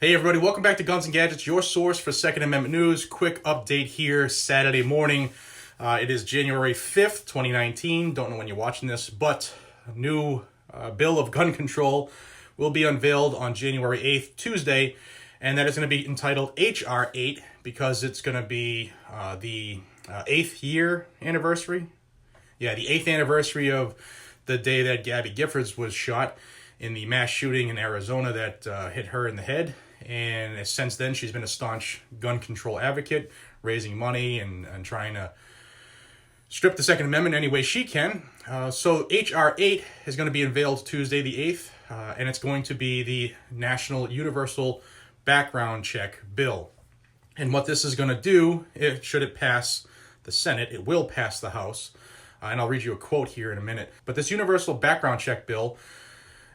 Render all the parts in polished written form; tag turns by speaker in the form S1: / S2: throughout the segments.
S1: Hey everybody, welcome back to Guns and Gadgets, your source for Second Amendment news. Quick update here, Saturday morning. It is January 5th, 2019. Don't know when you're watching this, but a new bill of gun control will be unveiled on January 8th, Tuesday, and that is going to be entitled H.R. 8 because it's going to be the 8th year anniversary. Yeah, the 8th anniversary of the day that Gabby Giffords was shot in the mass shooting in Arizona that hit her in the head. And since then, she's been a staunch gun control advocate, raising money and trying to strip the Second Amendment any way she can. So H.R. 8 is going to be unveiled Tuesday the 8th, and it's going to be the National Universal Background Check Bill. And what this is going to do, should it pass the Senate, it will pass the House. And I'll read you a quote here in a minute. But this Universal Background Check Bill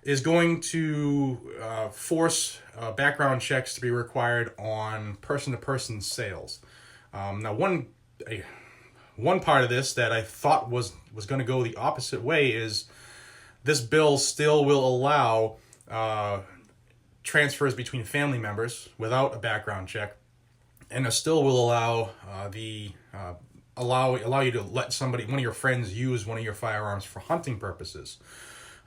S1: is going to force background checks to be required on person-to-person sales. Now, one part of this that I thought was going to go the opposite way is this bill still will allow transfers between family members without a background check, and it still will allow allow you to let one of your friends use one of your firearms for hunting purposes.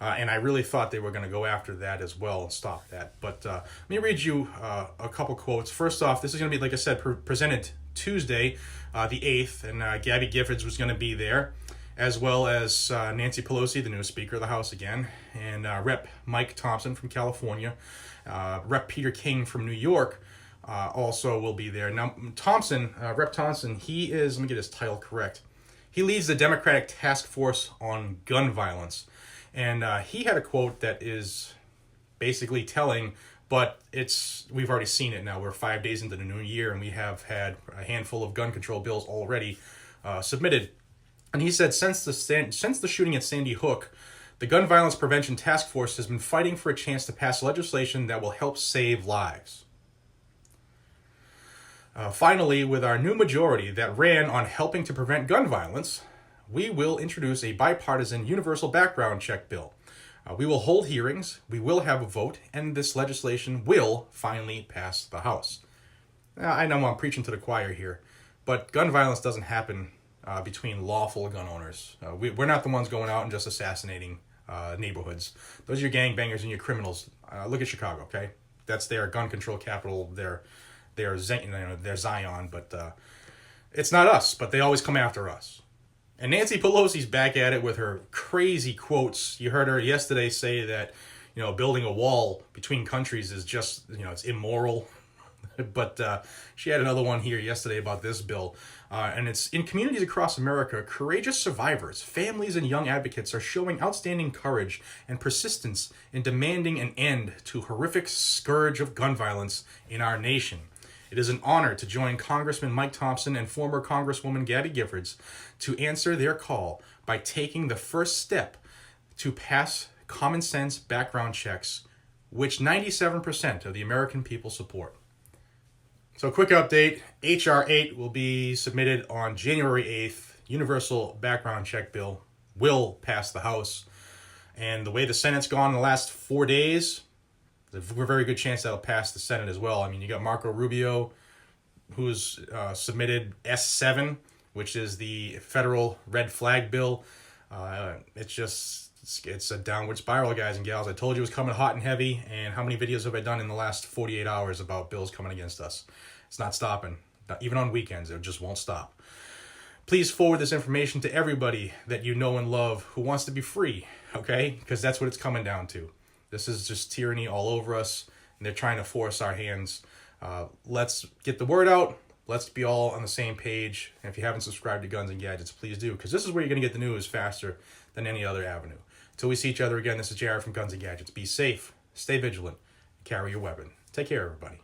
S1: And I really thought they were going to go after that as well and stop that. But let me read you a couple quotes. First off, this is going to be, like I said, presented Tuesday, the 8th, and Gabby Giffords was going to be there, as well as Nancy Pelosi, the new Speaker of the House again, and Rep. Mike Thompson from California, Rep. Peter King from New York also will be there. Now, Rep. Thompson, he is, let me get his title correct, he leads the Democratic Task Force on Gun Violence. And he had a quote that is basically telling, but we've already seen it now. We're 5 days into the new year, and we have had a handful of gun control bills already submitted. And he said, since the shooting at Sandy Hook, the Gun Violence Prevention Task Force has been fighting for a chance to pass legislation that will help save lives. Finally, with our new majority that ran on helping to prevent gun violence, we will introduce a bipartisan universal background check bill. We will hold hearings, we will have a vote, and this legislation will finally pass the House. Now, I know I'm preaching to the choir here, but gun violence doesn't happen between lawful gun owners. We're not the ones going out and just assassinating neighborhoods. Those are your gangbangers and your criminals. Look at Chicago, okay? That's their gun control capital, their Zion, but it's not us, but they always come after us. And Nancy Pelosi's back at it with her crazy quotes. You heard her yesterday say that, building a wall between countries is just, it's immoral. But she had another one here yesterday about this bill. And it's in communities across America, courageous survivors, families, and young advocates are showing outstanding courage and persistence in demanding an end to horrific scourge of gun violence in our nation. It is an honor to join Congressman Mike Thompson and former Congresswoman Gabby Giffords to answer their call by taking the first step to pass common sense background checks, which 97% of the American people support. So, quick update, H.R. 8 will be submitted on January 8th. Universal background check bill will pass the House. And the way the Senate's gone in the last 4 days, there's a very good chance that'll pass the Senate as well. I mean, you got Marco Rubio, who's submitted S7, which is the federal red flag bill. It's a downward spiral, guys and gals. I told you it was coming hot and heavy, and how many videos have I done in the last 48 hours about bills coming against us? It's not stopping. Not even on weekends, it just won't stop. Please forward this information to everybody that you know and love who wants to be free, okay? Because that's what it's coming down to. This is just tyranny all over us, and they're trying to force our hands. Let's get the word out. Let's be all on the same page. And if you haven't subscribed to Guns and Gadgets, please do, because this is where you're going to get the news faster than any other avenue. Until we see each other again, this is JR from Guns and Gadgets. Be safe, stay vigilant, and carry your weapon. Take care, everybody.